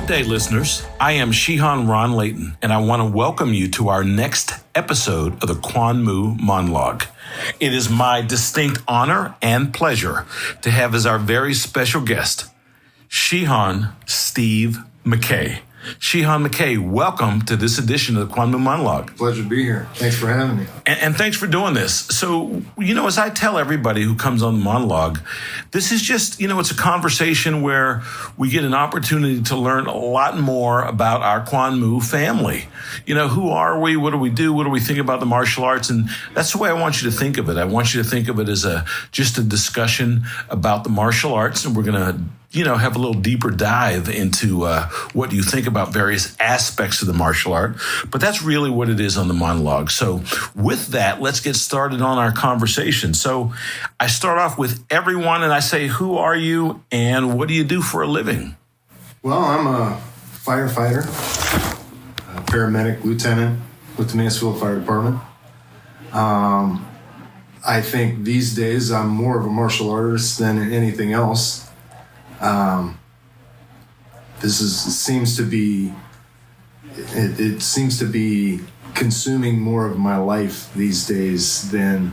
Good day, listeners. I am Shihan Ron Layton, and I want to welcome you to our next episode of the Kwanmuka Monolog. It is my distinct honor and pleasure to have as our very special guest, Shihan Steve McKay. Shihan McKay, welcome to this edition of the Kwanmuka Monolog. Pleasure to be here. Thanks for having me. And thanks for doing this. So, as I tell everybody who comes on the monologue, this is just, it's a conversation where we get an opportunity to learn a lot more about our Kwanmuka family. Who are we? What do we do? What do we think about the martial arts? And that's the way I want you to think of it. I want you to think of it as just a discussion about the martial arts, and we're going to have a little deeper dive into what you think about various aspects of the martial art. But that's really what it is on the monologue. So with that, let's get started on our conversation. So I start off with everyone and I say, who are you and what do you do for a living? Well, I'm a firefighter, a paramedic, lieutenant with the Mansfield Fire Department. I think these days I'm more of a martial artist than anything else. It seems to be consuming more of my life these days than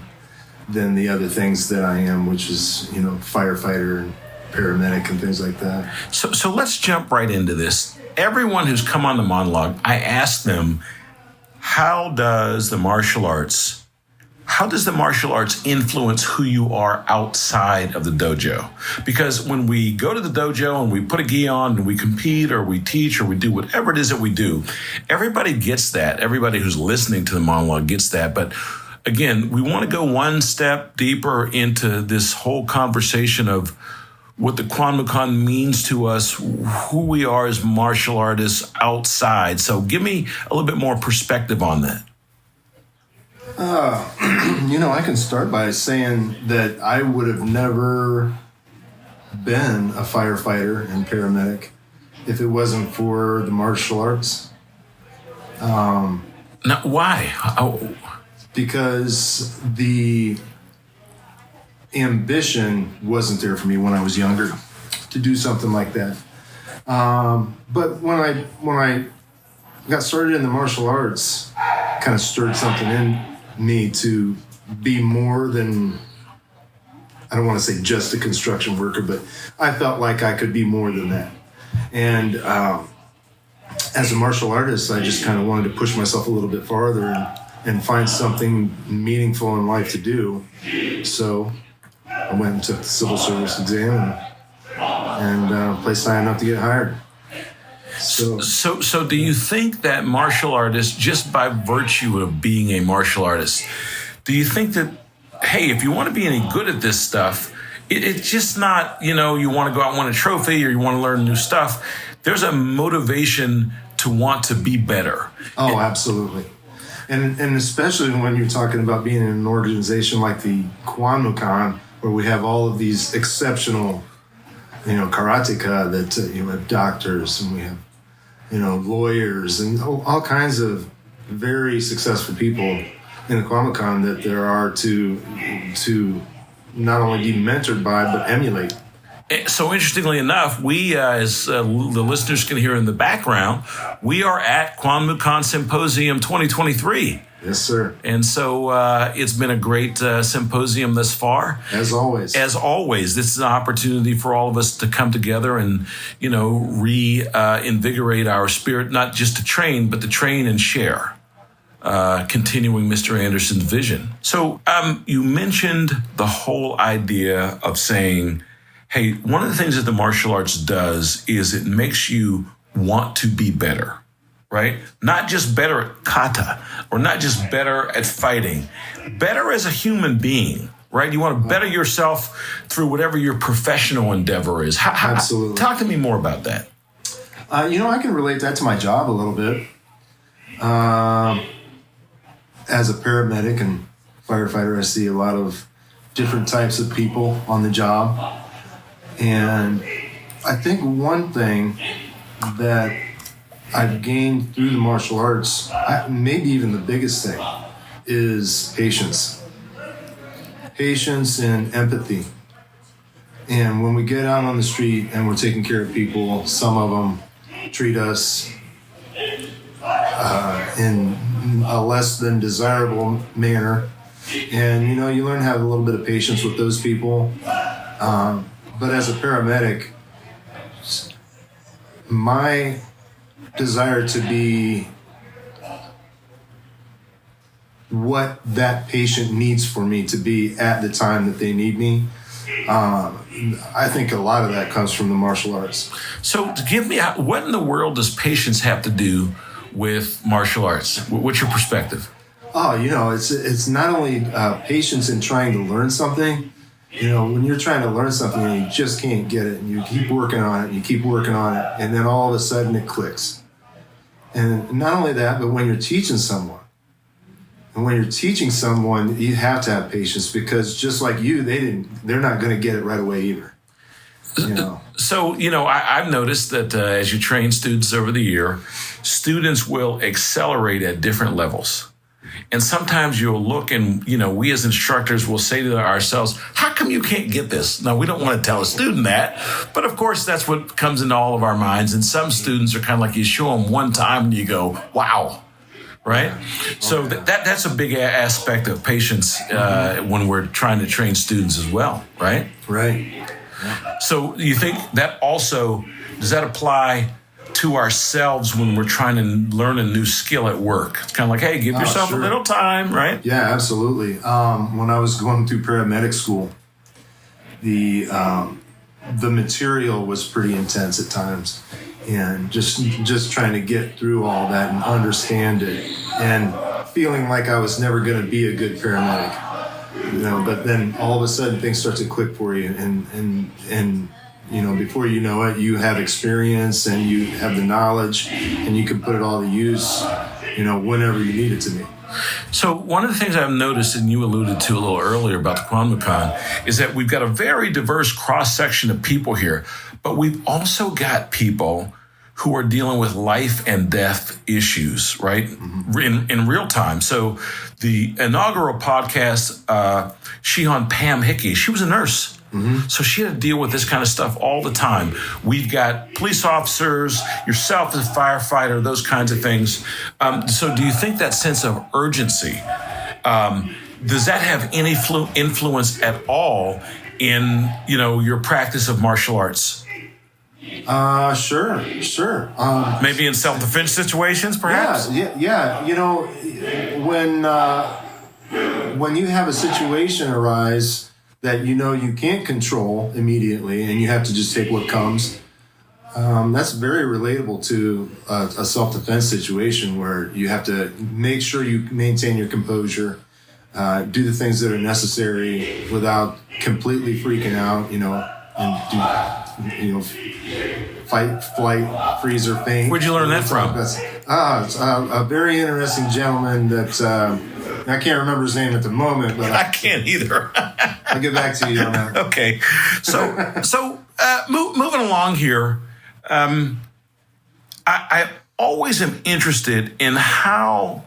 the other things that I am, which is, firefighter and paramedic and things like that. So let's jump right into this. Everyone who's come on the monologue, I ask them, how does the martial arts influence who you are outside of the dojo? Because when we go to the dojo and we put a gi on and we compete or we teach or we do whatever it is that we do, everybody gets that. Everybody who's listening to the monologue gets that. But again, we want to go one step deeper into this whole conversation of what the Kwanmuka means to us, who we are as martial artists outside. So give me a little bit more perspective on that. I can start by saying that I would have never been a firefighter and paramedic if it wasn't for the martial arts. Now, why? Because the ambition wasn't there for me when I was younger to do something like that. But when I got started in the martial arts, kind of stirred something in me to be more than, I don't want to say just a construction worker, but I felt like I could be more than that. And as a martial artist, I just kind of wanted to push myself a little bit farther and find something meaningful in life to do. So I went and took the civil service exam and placed high enough to get hired. So do you think that martial artists, just by virtue of being a martial artist, do you think that, hey, if you want to be any good at this stuff, it's just not, you want to go out and win a trophy or you want to learn new stuff. There's a motivation to want to be better. Oh, absolutely. And especially when you're talking about being in an organization like the Kwanmuka, where we have all of these exceptional, karateka that you have doctors and we have, lawyers and all kinds of very successful people in the Kwanmuka that there are to not only be mentored by, but emulate. So interestingly enough, we, as the listeners can hear in the background, we are at Kwanmuka Symposium 2023. Yes, sir. And so it's been a great symposium thus far. As always. As always, this is an opportunity for all of us to come together and, reinvigorate our spirit, not just to train, but to train and share, continuing Mr. Anderson's vision. So you mentioned the whole idea of saying, hey, one of the things that the martial arts does is it makes you want to be better. Right? Not just better at kata or not just better at fighting, better as a human being, right? You want to better yourself through whatever your professional endeavor is. Absolutely. Talk to me more about that. I can relate that to my job a little bit. As a paramedic and firefighter, I see a lot of different types of people on the job. And I think one thing that I've gained through the martial arts, maybe even the biggest thing, is patience. Patience and empathy. And when we get out on the street and we're taking care of people, some of them treat us in a less than desirable manner. And, you learn to have a little bit of patience with those people. But as a paramedic, my desire to be what that patient needs for me to be at the time that they need me, I think a lot of that comes from the martial arts. So give me, what in the world does patience have to do with martial arts? What's your perspective? Oh, it's not only patience in trying to learn something. When you're trying to learn something and you just can't get it, and you keep working on it, and you keep working on it, and then all of a sudden it clicks. And not only that, but when you're teaching someone, you have to have patience, because just like you, they're not going to get it right away either. So, I've noticed that as you train students over the year, students will accelerate at different levels. And sometimes you'll look and, we as instructors will say to ourselves, how come you can't get this? Now, we don't want to tell a student that, but of course, that's what comes into all of our minds. And some students are kind of like, you show them one time and you go, wow. Right? So that's a big aspect of patience when we're trying to train students as well, right? Right. So you think that also, does that apply to ourselves when we're trying to learn a new skill at work? It's kind of like, hey, give yourself a little time, right? Yeah, absolutely. When I was going through paramedic school, the material was pretty intense at times, and just trying to get through all that and understand it, and feeling like I was never going to be a good paramedic. But then all of a sudden things start to click for you, and before you know it, you have experience and you have the knowledge, and you can put it all to use, whenever you need it to be. So one of the things I've noticed, and you alluded to a little earlier about the Kwanmuka, is that we've got a very diverse cross-section of people here, but we've also got people who are dealing with life and death issues, right? Mm-hmm. In real time. So the inaugural podcast, Shihan Pam Hickey, she was a nurse. Mm-hmm. So she had to deal with this kind of stuff all the time. We've got police officers, yourself as a firefighter, those kinds of things. So do you think that sense of urgency, does that have any influence at all in, your practice of martial arts? Sure. Maybe in self-defense situations, perhaps? Yeah. When you have a situation arise that you can't control immediately, and you have to just take what comes, that's very relatable to a self-defense situation where you have to make sure you maintain your composure, do the things that are necessary without completely freaking out, and do, fight, flight, freeze, or faint. Where'd you learn that from? It's a very interesting gentleman that I can't remember his name at the moment, but I can't either. I'll get back to you on that. Okay, so moving along here, I always am interested in how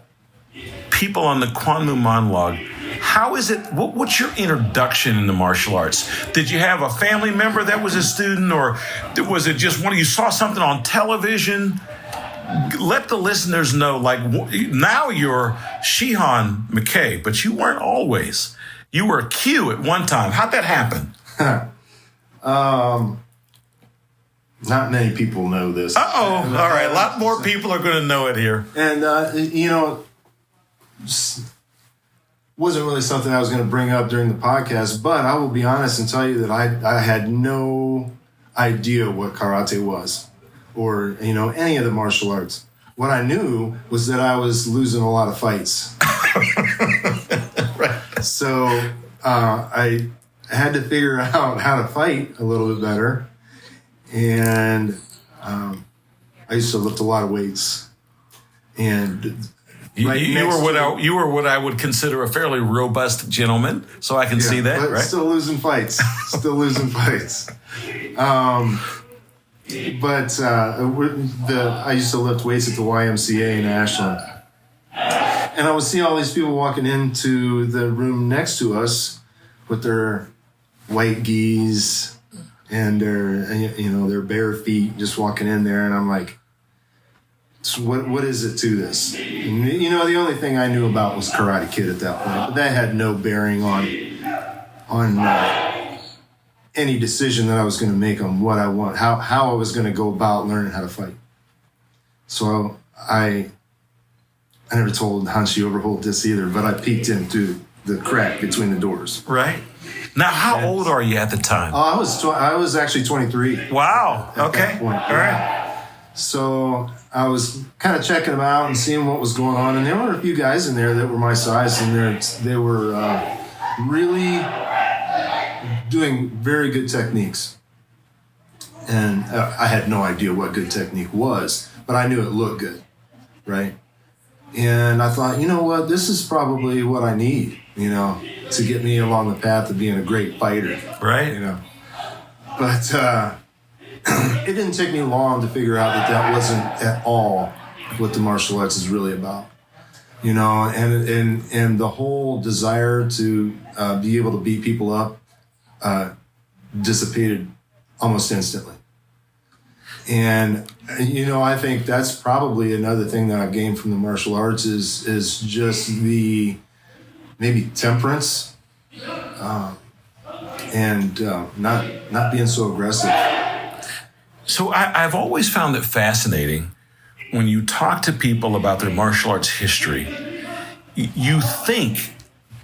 people on the Kwanmu Monolog, how is it, what's your introduction into martial arts? Did you have a family member that was a student, or was it just you saw something on television? Let the listeners know, now you're Shihan McKay, but you weren't always. You were Q at one time. How'd that happen? Not many people know this. Uh-oh. All right. A lot more people are going to know it here. And, wasn't really something I was going to bring up during the podcast, but I will be honest and tell you that I had no idea what karate was, or, any of the martial arts. What I knew was that I was losing a lot of fights. Right. So I had to figure out how to fight a little bit better. And I used to lift a lot of weights. And you were what I would consider a fairly robust gentleman, so I can see that, but right? Still losing fights. I used to lift weights at the YMCA in Ashland. And I would see all these people walking into the room next to us with their white gis and their bare feet, just walking in there. And I'm like, So what is it to this? And, you know, the only thing I knew about was Karate Kid at that point, but that had no bearing on any decision that I was going to make on what I want, how I was going to go about learning how to fight. So I never told Hanshi Overholt this either, but I peeked in through the crack between the doors. Right. Now, how old are you at the time? I was actually 23. Wow. At Okay. that point. All right. So I was kind of checking them out and seeing what was going on, and there were a few guys in there that were my size, and they were really doing very good techniques. And I had no idea what good technique was, but I knew it looked good, right? And I thought, you know what, this is probably what I need, you know, to get me along the path of being a great fighter. Right. You know. But it didn't take me long to figure out that wasn't at all what the martial arts is really about. You know, and the whole desire to be able to beat people up dissipated almost instantly. And, you know, I think that's probably another thing that I've gained from the martial arts is just the maybe temperance and not being so aggressive. So I've always found it fascinating when you talk to people about their martial arts history, you think,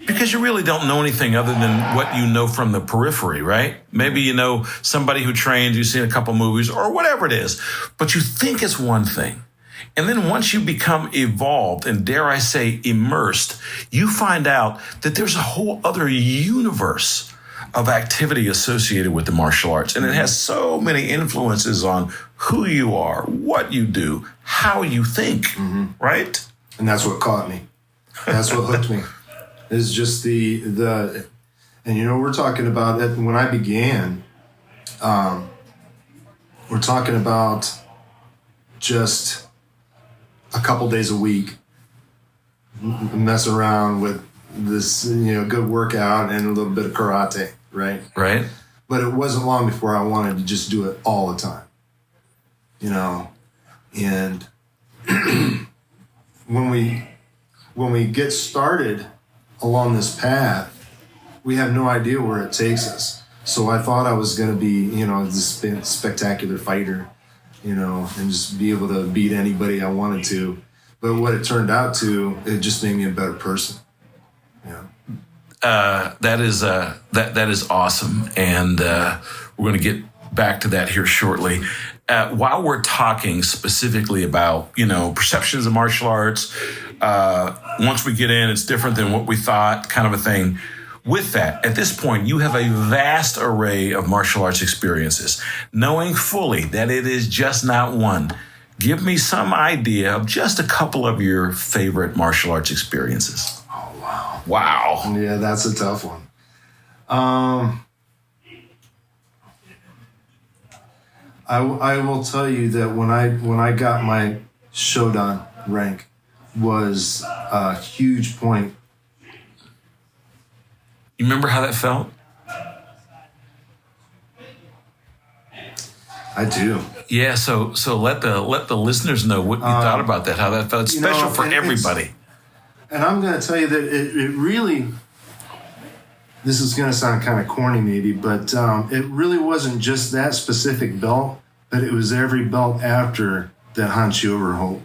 because you really don't know anything other than what you know from the periphery, right? Maybe you know somebody who trains, you've seen a couple movies or whatever it is, but you think it's one thing. And then once you become evolved and, dare I say, immersed, you find out that there's a whole other universe of activity associated with the martial arts. And it has so many influences on who you are, what you do, how you think, right? And that's what caught me. That's what hooked me. Is just the and you know, we're talking about it when I began, we're talking about just a couple days a week, mess around with this, you know, good workout and a little bit of karate, right? Right. But it wasn't long before I wanted to just do it all the time, you know. And when we get started along this path, we have no idea where it takes us. So I thought I was going to be, you know, this spectacular fighter, you know, and just be able to beat anybody I wanted to. But what it turned out to, it just made me a better person. Yeah. That is awesome, and we're going to get back to that here shortly. While we're talking specifically about, you know, perceptions of martial arts, once we get in, it's different than what we thought, kind of a thing. With that, at this point, you have a vast array of martial arts experiences, knowing fully that it is just not one. Give me some idea of just a couple of your favorite martial arts experiences. Oh, wow. Wow. Yeah, that's a tough one. I will tell you that when I got my Shodan rank was a huge point. You remember how that felt? I do. Yeah, so let the listeners know what you thought about that, how that felt. It's special for everybody. And I'm going to tell you that it really, this is going to sound kind of corny maybe, but it really wasn't just that specific belt, but it was every belt after that Hanshi Overholt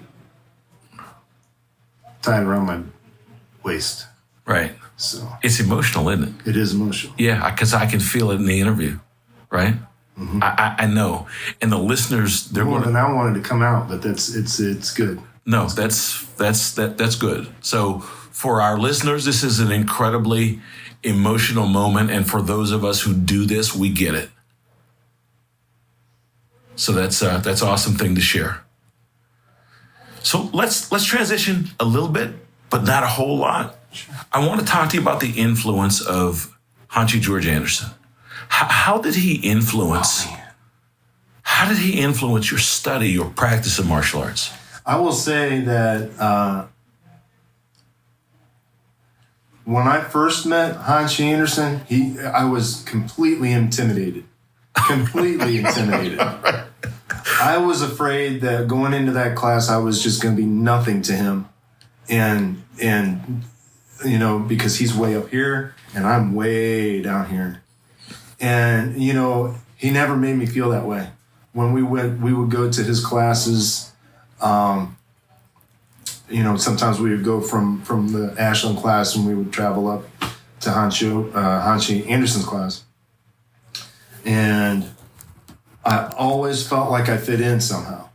tied around my waist. Right. So it's emotional, isn't it? It is emotional. Yeah, because I can feel it in the interview, right? Mm-hmm. I know, and the listeners, they're more going than I wanted to come out, but it's good. No, that's good. So for our listeners, this is an incredibly emotional moment, and for those of us who do this, we get it. So that's an awesome thing to share. So let's transition a little bit, but not a whole lot. I want to talk to you about the influence of Hanshi George Anderson. How did he influence? How did he influence your study, your practice of martial arts? I will say that when I first met Hanshi Anderson, I was completely intimidated. Completely intimidated. I was afraid that going into that class, I was just going to be nothing to him. And, you know, because he's way up here and I'm way down here. And, you know, he never made me feel that way. When we would go to his classes. You know, sometimes we would go from the Ashland class and we would travel up to Hanshi Anderson's class. And I always felt like I fit in somehow.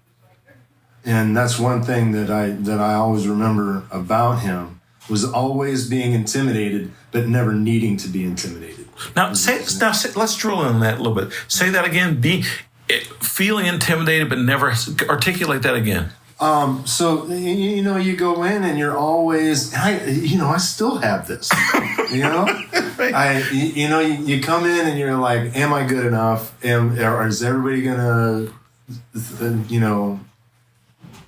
And that's one thing that I always remember about him, was always being intimidated, but never needing to be intimidated. Now, let's drill in on that a little bit. Say that again. Feeling intimidated, but never articulate that again. So, you know, you go in and you're always, I still have this, you know, you come in and you're like, am I good enough? Or is everybody going to, you know,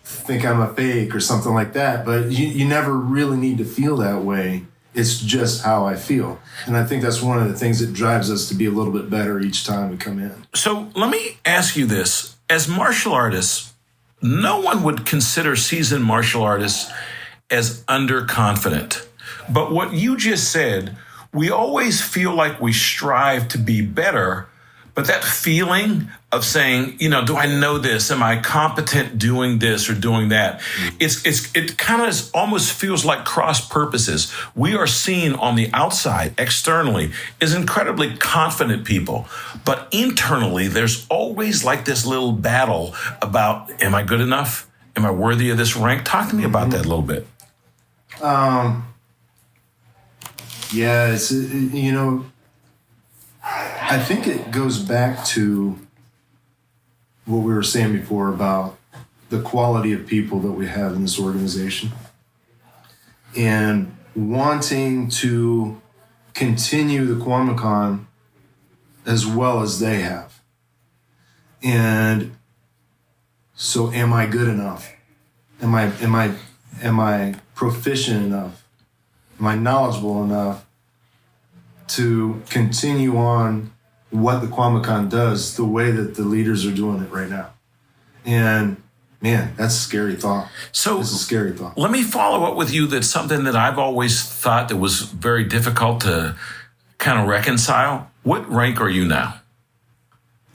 think I'm a fake or something like that? But you never really need to feel that way. It's just how I feel. And I think that's one of the things that drives us to be a little bit better each time we come in. So let me ask you this. As martial artists, no one would consider seasoned martial artists as underconfident. But what you just said, we always feel like we strive to be better, but that feeling of saying, you know, do I know this? Am I competent doing this or doing that? It kind of almost feels like cross purposes. We are seen on the outside, externally, as incredibly confident people. But internally, there's always like this little battle about, am I good enough? Am I worthy of this rank? Talk to me about that a little bit. Yeah, you know, I think it goes back to what we were saying before about the quality of people that we have in this organization and wanting to continue the Kwanmuka as well as they have. And so am I good enough? Am I proficient enough? Am I knowledgeable enough to continue on what the Kwanmuka does the way that the leaders are doing it right now? And man, that's a scary thought. So it's a scary thought. Let me follow up with you. That's something that I've always thought that was very difficult to kind of reconcile. What rank are you now?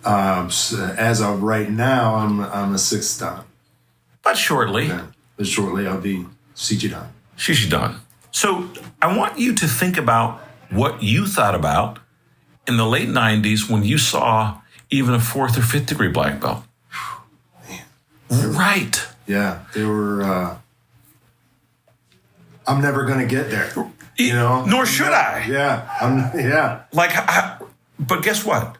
As of right now, I'm a 6th dan. But shortly. Yeah, but shortly I'll be Shichidan. Shichidan. So I want you to think about what you thought about in the late 90s when you saw even a 4th or 5th degree black belt. Man. Right. Yeah, they were, I'm never going to get there, you know? Nor should I. Yeah. But guess what?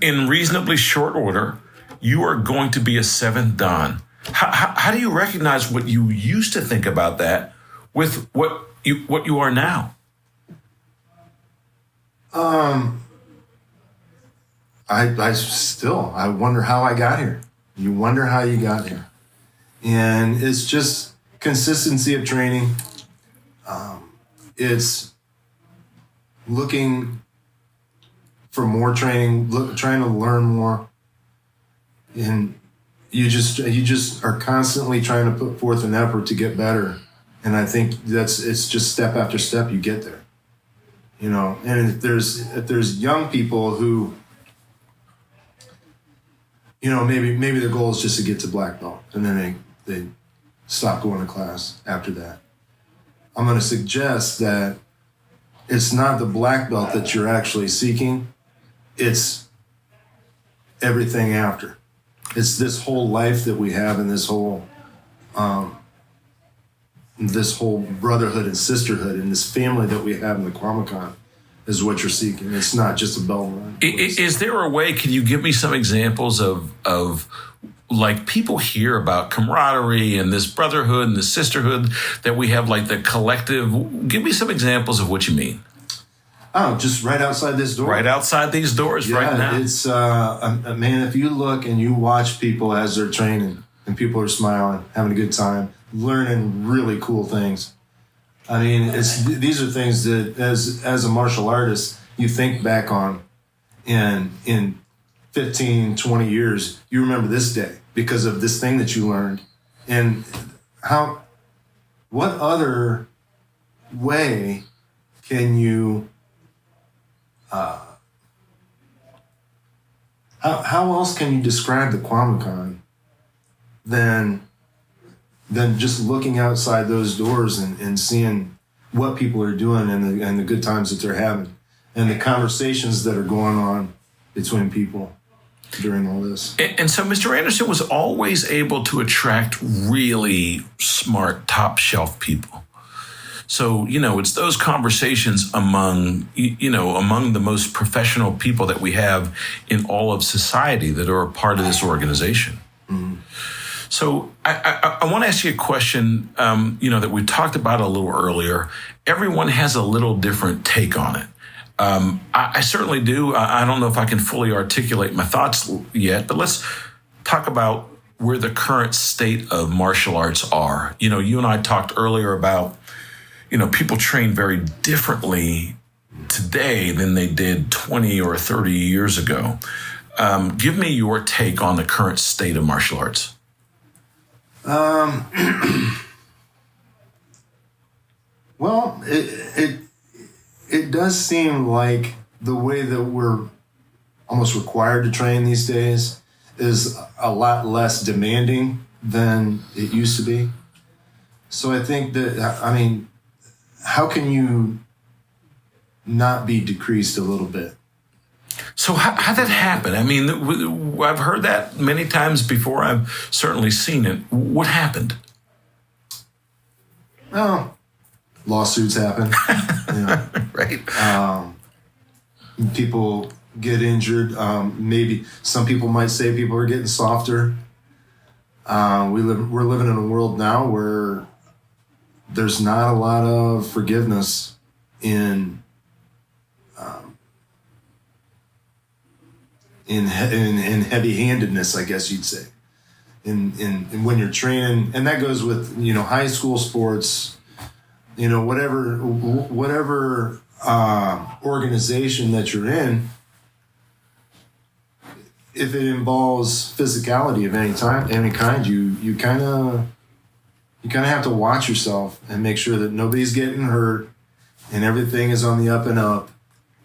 In reasonably short order, you are going to be a 7th dan. How do you recognize what you used to think about that with what you are now? I wonder how I got here. You wonder how you got here. And it's just consistency of training. It's looking for more training, trying to learn more. And you just are constantly trying to put forth an effort to get better. And I think it's just step after step you get there. You know, and if there's young people who, you know, maybe their goal is just to get to black belt and then they stop going to class after that. I'm going to suggest that it's not the black belt that you're actually seeking. It's everything after. It's this whole life that we have and this whole brotherhood and sisterhood and this family that we have in the Kwanmuka is what you're seeking. It's not just a bell run. Is there a way, can you give me some examples of like people hear about camaraderie and this brotherhood and this sisterhood that we have, like the collective? Give me some examples of what you mean. Oh, just right outside this door. Right outside these doors right now. It's, man, if you look and you watch people as they're training and people are smiling, having a good time, learning really cool things. I mean, these are things that as a martial artist, you think back on in 15, 20 years, you remember this day because of this thing that you learned. And what other way can you, how else can you describe the Kwanmuka than just looking outside those doors and seeing what people are doing and the good times that they're having and the conversations that are going on between people during all this. And so Mr. Anderson was always able to attract really smart, top shelf people. So, it's those conversations among the most professional people that we have in all of society that are a part of this organization. Mm-hmm. So I want to ask you a question, that we talked about a little earlier. Everyone has a little different take on it. I certainly do. I don't know if I can fully articulate my thoughts yet, but let's talk about where the current state of martial arts are. You and I talked earlier about, people train very differently today than they did 20 or 30 years ago. Give me your take on the current state of martial arts. Well, it does seem like the way that we're almost required to train these days is a lot less demanding than it used to be. So I think that, how can you not be decreased a little bit? So how did that happen? I've heard that many times before. I've certainly seen it. What happened? Well, lawsuits happen. Right. People get injured. Maybe some people might say people are getting softer. We're living in a world now where there's not a lot of forgiveness in heavy-handedness, I guess you'd say, in when you're training, and that goes with high school sports, whatever organization that you're in. If it involves physicality of any kind, you kind of have to watch yourself and make sure that nobody's getting hurt and everything is on the up and up.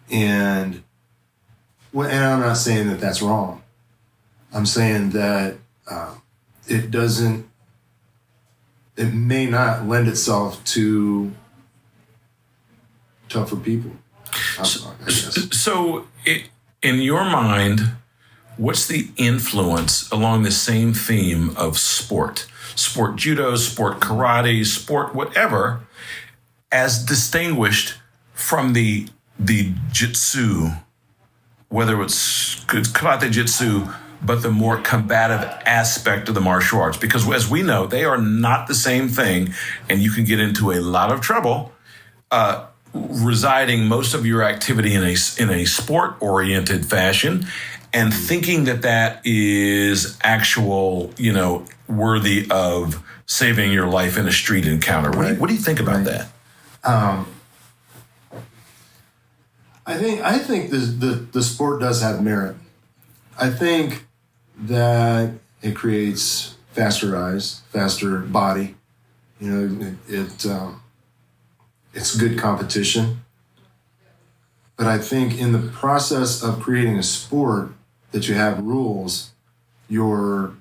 And I'm not saying that that's wrong. I'm saying that it may not lend itself to tougher people. I guess. So, in your mind, what's the influence along the same theme of sport judo, sport karate, sport whatever, as distinguished from the jitsu, whether it's karate jitsu, but the more combative aspect of the martial arts? Because as we know, they are not the same thing, and you can get into a lot of trouble residing most of your activity in a sport-oriented fashion and thinking that is actual, worthy of saving your life in a street encounter. What do you think about that? I think the sport does have merit. I think that it creates faster eyes, faster body. It's good competition. But I think in the process of creating a sport that you have rules, you're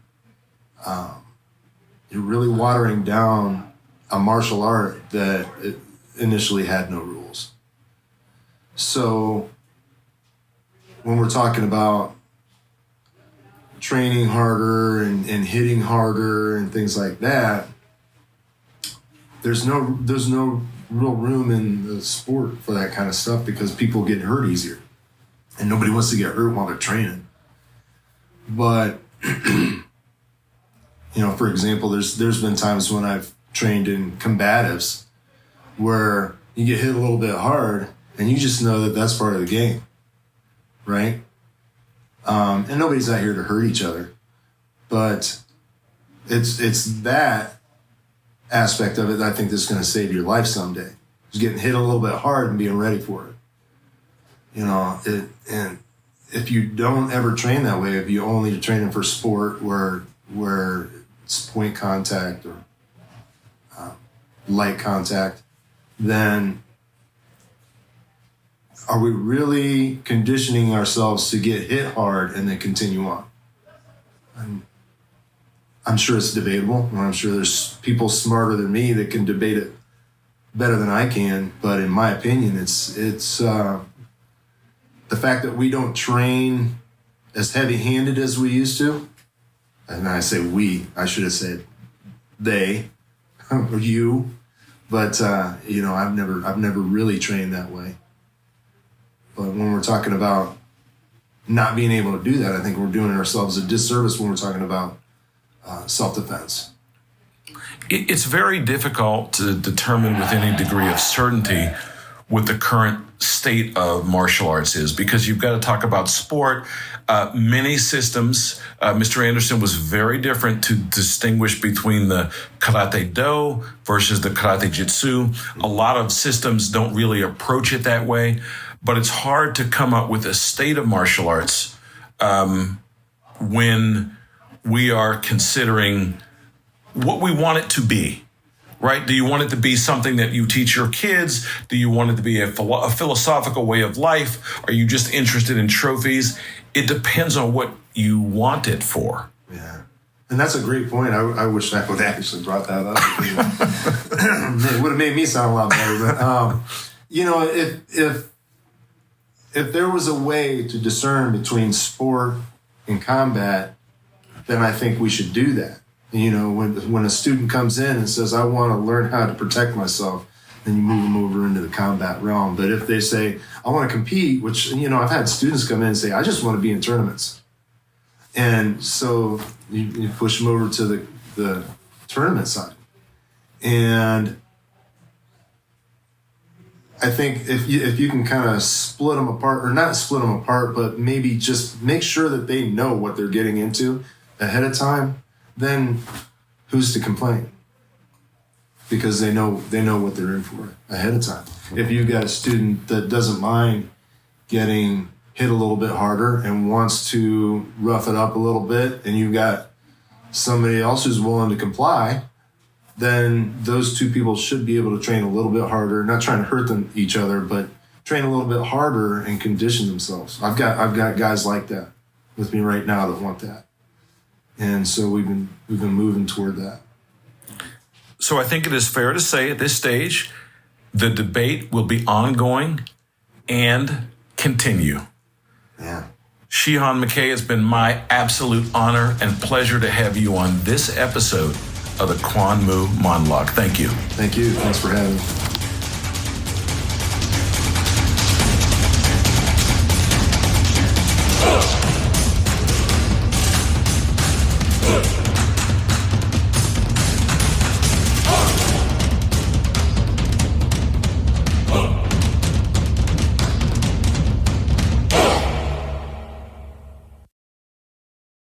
really watering down a martial art that initially had no rules. So when we're talking about training harder and hitting harder and things like that, there's no real room in the sport for that kind of stuff because people get hurt easier and nobody wants to get hurt while they're training. But for example, there's been times when I've trained in combatives where you get hit a little bit hard and you just know that that's part of the game, right? And nobody's out here to hurt each other, but it's that aspect of it that I think that's going to save your life someday. Just getting hit a little bit hard and being ready for it. And if if you don't ever train that way, if you only train for sport where it's point contact or light contact, then are we really conditioning ourselves to get hit hard and then continue on? I'm sure it's debatable, and I'm sure there's people smarter than me that can debate it better than I can. But in my opinion, it's the fact that we don't train as heavy-handed as we used to. And I say we, I should have said they or you. But I've never really trained that way. But when we're talking about not being able to do that, I think we're doing ourselves a disservice when we're talking about self-defense. It's very difficult to determine with any degree of certainty what the current state of martial arts is, because you've got to talk about sport. Many systems, Mr. Anderson was very different to distinguish between the Karate Do versus the Karate Jitsu. A lot of systems don't really approach it that way, but it's hard to come up with a state of martial arts when we are considering what we want it to be, right? Do you want it to be something that you teach your kids? Do you want it to be a philosophical way of life? Are you just interested in trophies? It depends on what you want it for. Yeah. And that's a great point. I wish I would actually brought that up. It would have made me sound a lot better. But, if there was a way to discern between sport and combat, then I think we should do that. When a student comes in and says, I want to learn how to protect myself, then you move them over into the combat realm. But if they say, I want to compete, which, I've had students come in and say, I just want to be in tournaments. And so you push them over to the tournament side. And I think if you can kind of split them apart, or not split them apart, but maybe just make sure that they know what they're getting into ahead of time, then who's to complain? Because they know what they're in for ahead of time. If you've got a student that doesn't mind getting hit a little bit harder and wants to rough it up a little bit, and you've got somebody else who's willing to comply, then those two people should be able to train a little bit harder, not trying to hurt each other, but train a little bit harder and condition themselves. I've got guys like that with me right now that want that. And so we've been moving toward that. So I think it is fair to say at this stage, the debate will be ongoing and continue. Yeah. Shihan McKay, it's been my absolute honor and pleasure to have you on this episode of the Kwanmu Monolog. Thank you. Thank you. Thanks for having me.